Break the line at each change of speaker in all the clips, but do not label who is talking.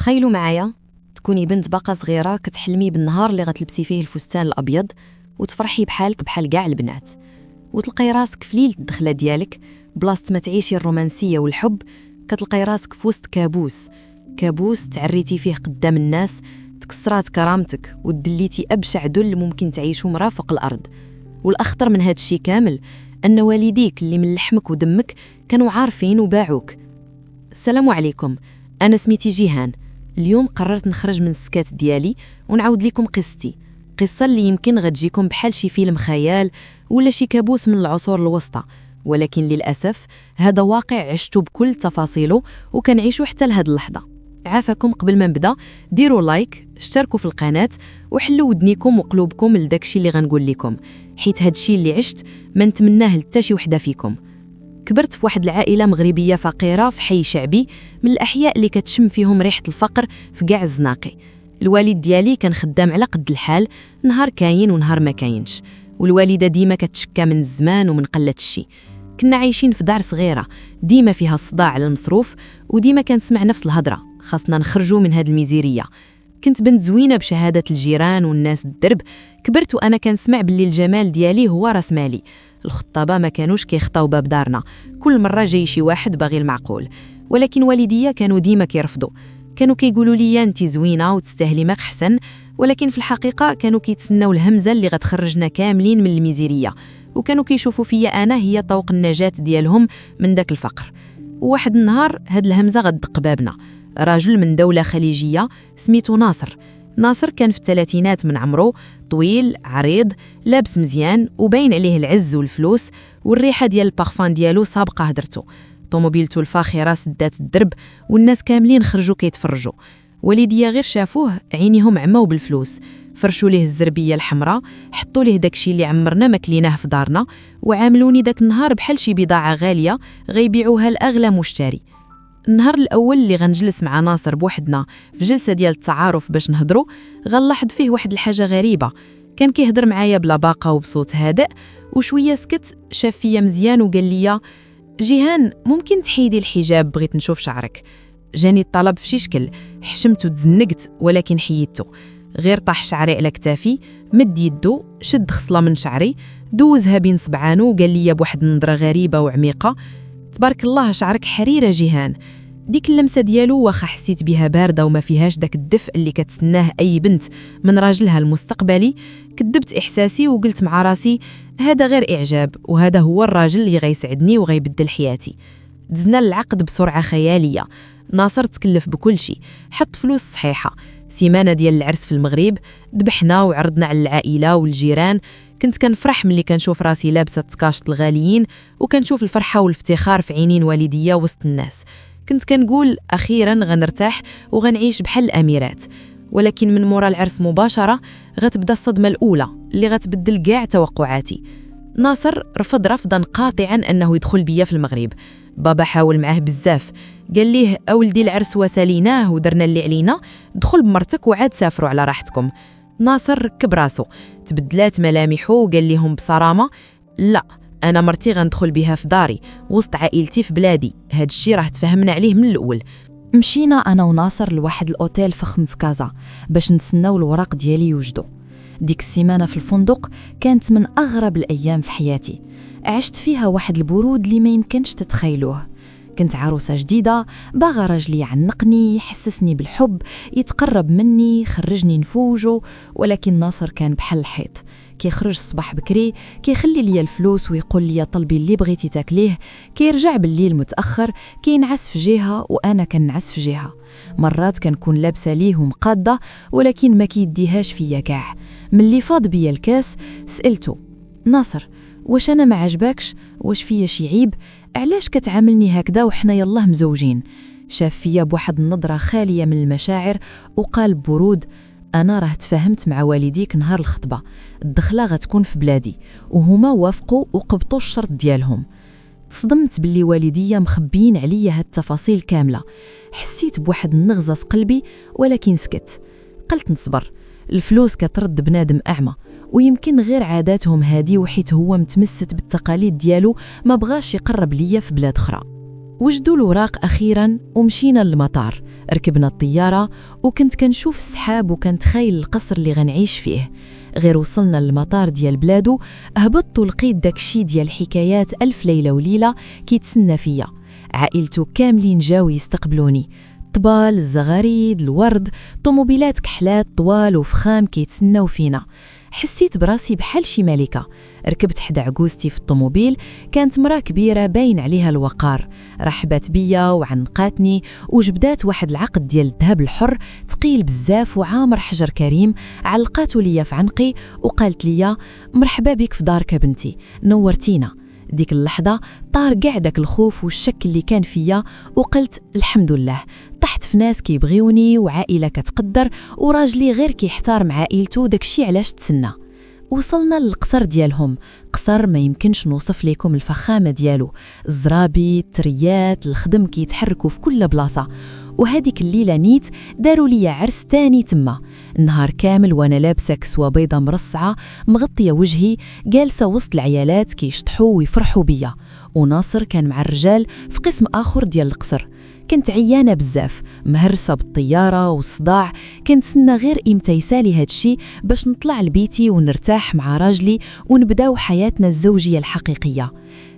تخيلوا معايا تكوني بنت باقا صغيرة كتحلمي بالنهار اللي غتلبسي فيه الفستان الأبيض وتفرحي بحالك بحال كاع البنات، وتلقاي راسك في ليلة الدخلة ديالك بلاصة ما تعيشي الرومانسية والحب كتلقاي راسك في وسط كابوس تعريتي فيه قدام الناس، تكسرات كرامتك ودليتي أبشع دل ممكن تعيشو مرافق الأرض. والأخطر من هاد الشي كامل أن والديك اللي من لحمك ودمك كانوا عارفين وباعوك. السلام عليكم، أنا سميتي جيهان. اليوم قررت نخرج من السكات ديالي ونعاود لكم قصتي، قصة اللي يمكن غتجيكم بحال شي فيلم خيال ولا شي كابوس من العصور الوسطى، ولكن للأسف هذا واقع عشتو بكل تفاصيله وكنعيشو حتى لهاد اللحظة. عافاكم قبل ما نبدا ديروا لايك، اشتركوا في القناة وحلوا ودنيكم وقلوبكم لداكشي اللي غنقول لكم، حيت هادشي اللي عشت ما نتمناه لتا شي وحده فيكم. كبرت في واحد العائلة مغربية فقيرة في حي شعبي من الأحياء اللي كتشم فيهم ريحة الفقر في كاع الزناقي. الوالد ديالي كان خدام على قد الحال، نهار كاين ونهار ما كاينش، والوالدة ديما كتشكى من الزمان ومن قلة الشي. كنا عايشين في دار صغيرة ديما فيها الصداع على المصروف، وديما كنسمع نفس الهضرة، خاصنا نخرجوا من هاد الميزيرية. كنت بنت زوينة بشهادة الجيران والناس الدرب، كبرت وأنا كنسمع باللي الجمال ديالي هو راس مالي. الخطابة ما كانوش كيخطاو باب دارنا، كل مرة جاي شي واحد باغي المعقول، ولكن والديا كانوا ديما كيرفضوا. كانوا كيقولوا لي انت زوينة وتستاهلي ما أحسن، ولكن في الحقيقة كانوا كيتسناو الهمزة اللي غتخرجنا كاملين من الميزيرية، وكانوا كيشوفوا فيا أنا هي طوق النجاة ديالهم من داك الفقر. وواحد النهار هاد الهمزة غتدق بابنا، راجل من دولة خليجية سميتو ناصر كان في الثلاثينات من عمره، طويل عريض لابس مزيان وباين عليه العز والفلوس، والريحة ديال البارفان ديالو سابقة هدرته. طوموبيلته الفاخرة سدات الدرب والناس كاملين خرجوا كيتفرجوا. والديا غير شافوه عينيهم عماو بالفلوس، فرشوا ليه الزربية الحمراء، حطوا ليه داكشي اللي عمرنا ما كليناه في دارنا، وعاملوني داك النهار بحال شي بضاعة غالية غيبيعوها لأغلى مشتري. النهار الأول اللي غنجلس مع ناصر بوحدنا في جلسة ديال التعارف باش نهضروا، غنلاحظ فيه واحد الحاجة غريبة. كان كيهضر معايا بلا باقة وبصوت هادئ، وشوية سكت شاف فيا مزيان وقال لي جيهان ممكن تحيدي الحجاب، بغيت نشوف شعرك. جاني الطلب في شي شكل، حشمت وتزنقت ولكن حيدته. غير طاح شعري على كتافي، مد يدو شد خصلة من شعري دوزها بين صبعانو وقال لي بواحد النظرة غريبة وعميقة تبارك الله شعرك حريرة جيهان. ديك اللمسة ديالو واخا حسيت بها باردة وما فيهاش داك الدفء اللي كتسناه أي بنت من راجلها المستقبلي، كدبت إحساسي وقلت مع راسي هذا غير إعجاب، وهذا هو الراجل اللي غيسعدني وغيبدل حياتي. دزنا العقد بسرعة خيالية. ناصر تكلف بكل شيء، حط فلوس صحيحة، سيمانة ديال العرس في المغرب، ذبحنا وعرضنا على العائلة والجيران. كنت كنفرح ملي كنشوف راسي لابسة تكاشط الغاليين، وكنشوف الفرحة والافتخار في عينين والديا وسط الناس. كنت كنقول أخيراً غنرتاح وغنعيش بحال الأميرات. ولكن من مورا العرس مباشرة غتبدا الصدمة الأولى اللي غتبدل كاع توقعاتي. ناصر رفض رفضاً قاطعاً أنه يدخل بيا في المغرب. بابا حاول معاه بزاف، قال ليه أولدي العرس وساليناه ودرنا اللي علينا، دخل بمرتك وعاد سافروا على راحتكم. ناصر ركب راسو، تبدلات ملامحه وقال لهم بصرامة لا، أنا مرتي غندخل بها في داري وسط عائلتي في بلادي، هاد الشي راه تفهمنا عليه من الأول.
مشينا أنا وناصر لواحد الأوتيل فخم في كازا باش نتسناو الوراق ديالي يوجدوا. ديك السيمانة في الفندق كانت من أغرب الأيام في حياتي، عشت فيها واحد البرود اللي ما يمكنش تتخيلوه. كنت عروسة جديدة، باغا راجلي يعنقني يحسسني بالحب، يتقرب مني خرجني نفوجه، ولكن ناصر كان بحال الحيط، كيخرج الصباح بكري كيخلي لي الفلوس ويقول لي طلبي اللي بغيتي تاكليه، كيرجع بالليل متأخر كينعس في جهة وأنا كنعس في جهة. مرات كنكون لابسة ليه ومقادة ولكن ما كيديهاش فيا كاع. ملي فاض بيا الكاس سألته ناصر واش أنا ما عجبكش، واش فيا شي عيب، علاش كتعاملني هكذا وحنا يالله مزوجين؟ شاف فيا بواحد النظرة خالية من المشاعر وقال برود أنا راه تفاهمت مع والديك نهار الخطبة، الدخلة غتكون في بلادي، وهما وافقوا وقبطوا الشرط ديالهم. تصدمت باللي والديا مخبيين عليا هاد التفاصيل كاملة، حسيت بواحد النغزة في قلبي ولكن سكت. قلت نصبر، الفلوس كترد بنادم أعمى، ويمكن غير عاداتهم هادي وحيت هو متمست بالتقاليد ديالو ما بغاش يقرب ليا في بلاد أخرى. وجدوا الوراق أخيراً ومشينا للمطار. ركبنا الطيارة وكنت كنشوف السحاب وكنتخيل القصر اللي غنعيش فيه. غير وصلنا للمطار ديال بلادو هبطت ولقيت داكشي ديال حكايات ألف ليلة وليلة كيتسنى فيا. عائلته كاملين جاو يستقبلوني، طبال، الزغاريد، الورد، طوموبيلات كحلات طوال وفخام كيتسناو فينا. حسيت براسي بحال شي ملكة. ركبت حدا عجوزتي في الطوموبيل، كانت مرا كبيرة باين عليها الوقار، رحبت بيا وعنقاتني وجبدات واحد العقد ديال الذهب الحر تقيل بزاف وعامر حجر كريم، علقاتو ليا في عنقي وقالت ليا مرحبا بك في دارك بنتي، نورتينا. ديك اللحظة طار كاع داك الخوف والشك اللي كان فيا، وقلت الحمد لله طحت في ناس كيبغيوني وعائلة كتقدر وراجلي غير كيحتارم عائلته، داكشي علاش تسنى. وصلنا للقصر ديالهم، قصر ما يمكنش نوصف لكم الفخامة ديالو، الزرابي، التريات، الخدم كيتحركوا في كل بلاصة. وهذيك الليلة نيت داروا لي عرس تاني تما، النهار كامل وانا لابسه كسوة بيضة مرصعة مغطية وجهي، جالسة وسط العيالات كيشطحوا ويفرحوا بيا. وناصر كان مع الرجال في قسم آخر ديال القصر. كنت عيانة بزاف، مهرسة بالطيارة والصداع، كنت سنة غير إمتى يسالي هادشي باش نطلع لبيتي ونرتاح مع راجلي ونبداو حياتنا الزوجية الحقيقية.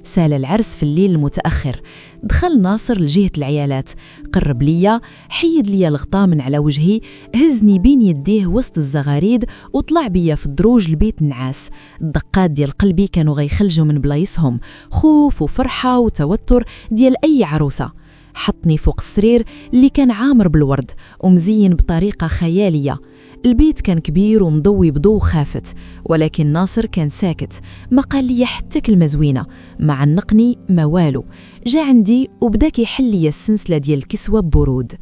سال العرس في الليل المتأخر، دخل ناصر لجهة العيالات، قرب ليا، حيد ليا الغطاء من على وجهي، هزني بين يديه وسط الزغاريد وطلع بيا في الدروج البيت النعاس. الدقات ديال قلبي كانوا غيخلجوا من بلايصهم، خوف وفرحة وتوتر ديال أي عروسة. حطني فوق السرير اللي كان عامر بالورد ومزين بطريقة خيالية. البيت كان كبير ومضوي بضوء خافت، ولكن ناصر كان ساكت، ما قال لي حتى كلمة زوينة، ما عنقني ما والو. جا عندي وبدا كيحل لي السلسلة ديال الكسوة ببرود.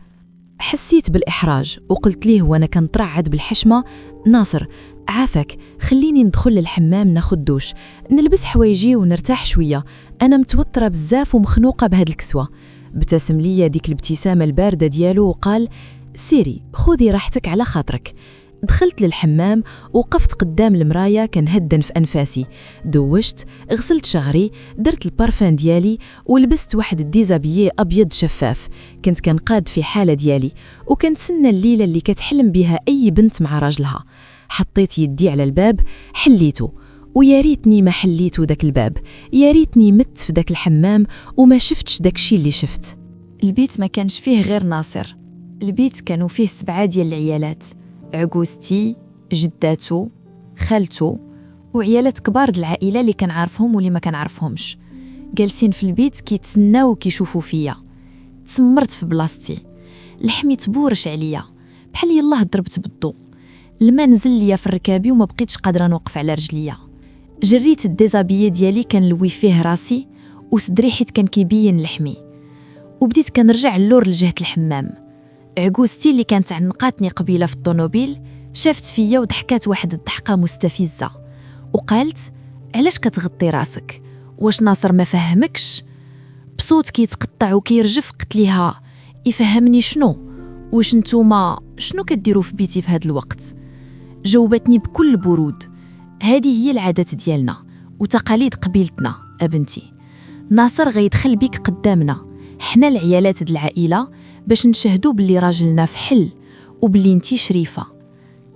حسيت بالإحراج وقلت ليه وانا كنترعد بالحشمة، ناصر عافاك خليني ندخل للحمام ناخد دوش، نلبس حوايجي ونرتاح شوية، أنا متوترة بزاف ومخنوقة بهاد الكسوة. ابتسم لي ديك الابتسامة الباردة ديالو وقال سيري خذي راحتك على خاطرك. دخلت للحمام وقفت قدام المراية كنهدن في أنفاسي، دوشت، غسلت شعري، درت البارفان ديالي ولبست واحد الديزابيي أبيض شفاف. كنت كنقاد في حالة ديالي وكنت سنة الليلة اللي كتحلم بها أي بنت مع راجلها. حطيت يدي على الباب، حليته، ويا ريتني ما حليتو داك الباب، يا ريتني مت في داك الحمام وما شفتش داكشي اللي شفت.
البيت ما كانش فيه غير ناصر، البيت كانوا فيه 7 ديال العيالات، عجوزتي، جداتو، خالتو، وعيالات كبار د العائلة اللي كنعرفهم واللي ما كنعرفهمش، جالسين في البيت كيتسناو وكيشوفوا فيا. تسمرت في بلاصتي، لحمي تبورش عليا بحال يلاه ضربت بالضو، الماء نزل ليا في الركابي وما بقيتش قادره نوقف على رجليا. جريت الديزابيي ديالي كنلوي فيه راسي وصدري حيت كان كيبين لحمي، وبديت كنرجع اللور لجهة الحمام. عجوزتي اللي كانت عنقاتني قبيله في الطونوبيل شافت فيا وضحكات واحد الضحكه مستفزه وقالت علاش كتغطي راسك، واش ناصر ما فهمكش؟ بصوت كيتقطع وكيرجف قلت ليها يفهمني شنو؟ واش نتوما شنو كديروا في بيتي في هذا الوقت؟ جاوبتني بكل برود، هذه هي العادات ديالنا وتقاليد قبيلتنا ابنتي، ناصر غيدخل بيك قدامنا حنا العيالات د العائله باش نشهدوا باللي راجلنا فحل وباللي انتي شريفه.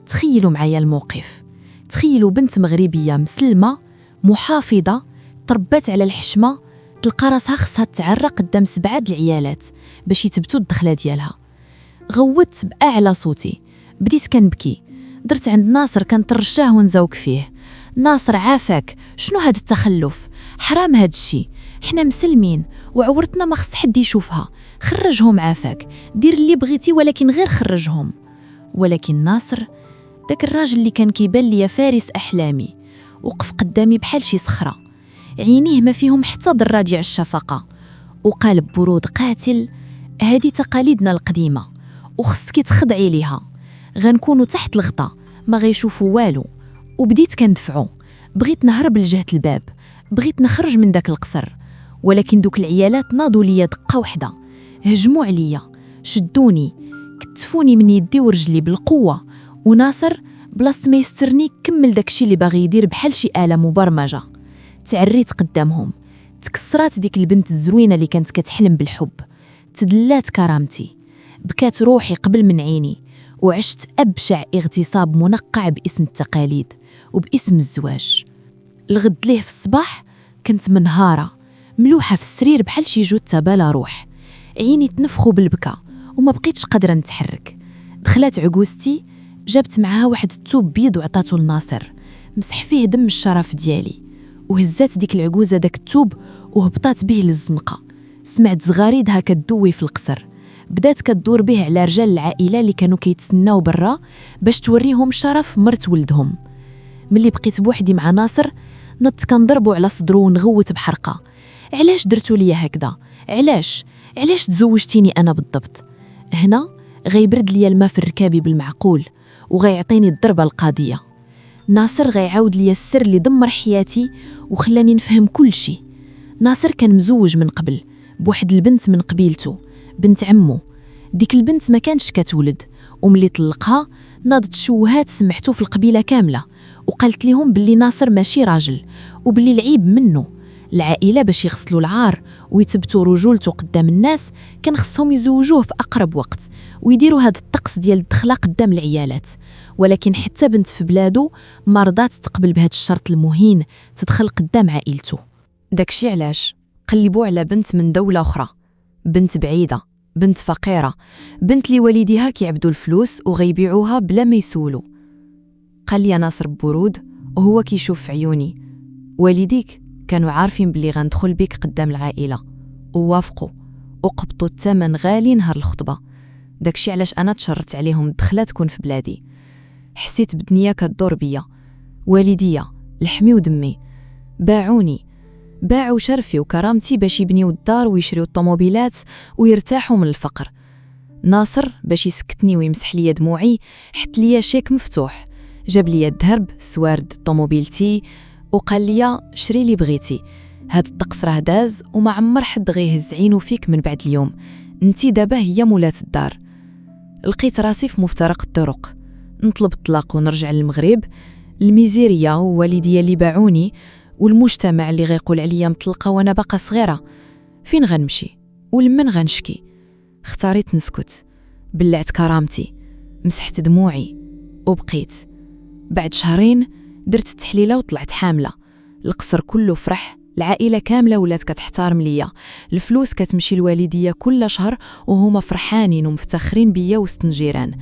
تخيلوا معايا الموقف، تخيلوا بنت مغربيه مسلمه محافظه تربت على الحشمه تلقى راسها خصها تعرق قدام 7 د العيالات باش يثبتوا الدخله ديالها. غوت باعلى صوتي، بديت كنبكي، درت عند ناصر كنترشاه ونزوق فيه. ناصر عافاك، شنو هاد التخلف؟ حرام هاد الشي، حنا مسلمين وعورتنا ما خص حد يشوفها، خرجهم عافاك، دير اللي بغيتي ولكن غير خرجهم. ولكن ناصر داك الراجل اللي كان كيبان ليا فارس احلامي وقف قدامي بحال شي صخره، عينيه ما فيهم حتى ذره ديال الشفقه، وقال ببرود قاتل هذه تقاليدنا القديمه وخصك تخضعي ليها، غنكونوا تحت الغطاء ما غيشوفوا والو. وبديت كندفعو، بغيت نهرب لجهة الباب، بغيت نخرج من داك القصر، ولكن دوك العيالات ناضوا ليا دقه وحده، هجموا عليا، شدوني، كتفوني من يدي ورجلي بالقوه، وناصر بلاص ما يسترني كمل داكشي اللي باغي يدير بحال شي آلة مبرمجه. تعريت قدامهم،
تكسرات ديك البنت الزروينة اللي كانت كتحلم بالحب، تدلات كرامتي، بكات روحي قبل من عيني، وعشت أبشع اغتصاب منقع باسم التقاليد وباسم الزواج. الغد ليه في الصباح كنت منهارة ملوحة في السرير بحال شي جوتة بلا روح، عيني تنفخوا بالبكا وما بقيتش قادرة نتحرك. دخلت عجوزتي، جابت معها واحد التوب بيض وعطاتو لناصر، مسح فيه دم الشرف ديالي، وهزات ديك العجوزة داك التوب وهبطات به للزنقة. سمعت زغاريدها كدوي في القصر، بدات كدور به على رجال العائلة اللي كانوا كيتسناو برا باش توريهم شرف مرت ولدهم. ملي بقيت بوحدي مع ناصر نط كنضربو على صدرو ونغوت بحرقة. علاش درتو ليا هكذا؟ علاش تزوجتيني انا بالضبط؟ هنا غيبرد ليا الماء في ركابي بالمعقول، وغيعطيني الضربة القاضية. ناصر غيعاود ليا السر اللي دمر حياتي وخلاني نفهم كل شيء. ناصر كان مزوج من قبل بواحد البنت من قبيلته، بنت عمو. ديك البنت ما كانش كتولد، وملي طلقها ناضت شوهات سمحتو في القبيلة كاملة، وقالت لهم باللي ناصر ماشي راجل وباللي العيب منه. العائلة باش يغسلوا العار ويثبتوا رجولته قدام الناس كان خصهم يزوجوه في أقرب وقت ويديروا هذا الطقس ديال الدخلة قدام العيالات. ولكن حتى بنت في بلادو ما رضات تقبل بهذا الشرط المهين تدخل قدام عائلته.
داكشي علاش قلبوا على بنت من دولة أخرى، بنت بعيدة، بنت فقيرة، بنت لي والديها كيعبدوا الفلوس وغيبيعوها بلا ما يسولوا. قال لي ناصر ببرود وهو كيشوف في عيوني: والديك كانوا عارفين بلي غندخل بيك قدام العائلة، ووافقوا وقبطوا الثمن غالي نهار الخطبة. داكشي علاش أنا تشرت عليهم الدخلة تكون في بلادي. حسيت بدنيا كدور بيا، والديا لحمي ودمي باعوني، باعوا شرفي وكرامتي باش يبنيو الدار ويشريو الطوموبيلات ويرتاحوا من الفقر. ناصر باش يسكتني ويمسح لي دموعي حط لي شيك مفتوح، جاب لي الذهب، سوارد، طوموبيلتي، وقال لي شري لي بغيتي. هاد الطقس راه داز وما عمر حد غيهز عينو فيك من بعد اليوم، انتي دابا هي مولات الدار. لقيت راسي في مفترق الطرق، نطلب الطلاق ونرجع للمغرب، الميزيريا ووالديا اللي باعوني، والمجتمع اللي غيقول عليا مطلقه وانا باقا صغيره. فين غنمشي ولمن غنشكي؟ اختاريت نسكت، بلعت كرامتي، مسحت دموعي وبقيت. بعد شهرين درت التحليله وطلعت حامله. القصر كله فرح، العائله كامله ولات كتحترم ليا، الفلوس كتمشي لوالديا كل شهر وهما فرحانين ومفتخرين بيا وسط الجيران.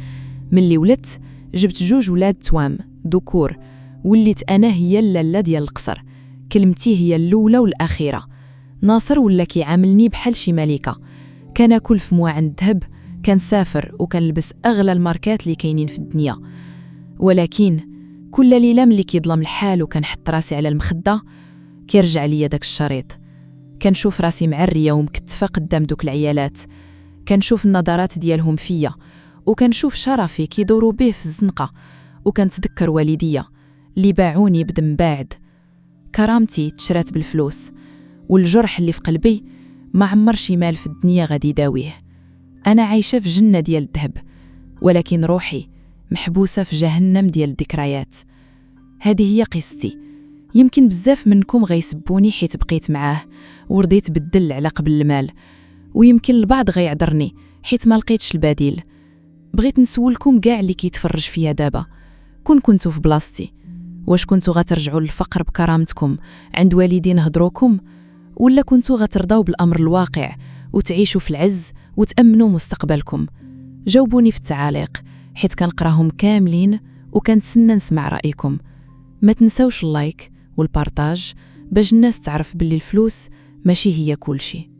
ملي ولدت جبت 2 ولاد توام ذكور، وليت انا هي اللاله ديال القصر، كلمتي هي الاولى والاخيره. ناصر ولا كيعاملني بحال شي ملكه، كناكل في مواعن الذهب، كنسافر وكنلبس اغلى الماركات اللي كاينين في الدنيا. ولكن كل ليله ملي كيظلم الحال وكنحط راسي على المخده كيرجع ليا داك الشريط. كنشوف راسي معريه ومكتفه قدام دوك العيالات، كنشوف النظرات ديالهم فيا، وكنشوف شرفي كيدوروا به في الزنقه، وكنتذكر والديا اللي باعوني بدم باعد. كرامتي تشرات بالفلوس، والجرح اللي في قلبي ما عمر شي مال في الدنيا غادي يداويه. انا عايشه في جنه ديال الذهب، ولكن روحي محبوسه في جهنم ديال الذكريات. هذه هي قصتي. يمكن بزاف منكم غيسبوني حيت بقيت معاه ورضيت بالدل على قبل المال، ويمكن البعض غيعذرني حيت ما لقيتش البديل. بغيت نسولكم كاع اللي كيتفرج فيا دابا، كنتو في بلاصتي، واش كنتو غترجعوا للفقر بكرامتكم عند والدين هضروكم، ولا كنتو غترضاو بالامر الواقع وتعيشوا في العز وتامنوا مستقبلكم؟ جاوبوني في التعاليق حيت كنقراهم كاملين وكنتسنى نسمع رايكم. ما تنسوش اللايك والبارطاج باش الناس تعرف باللي الفلوس ماشي هي كل شيء.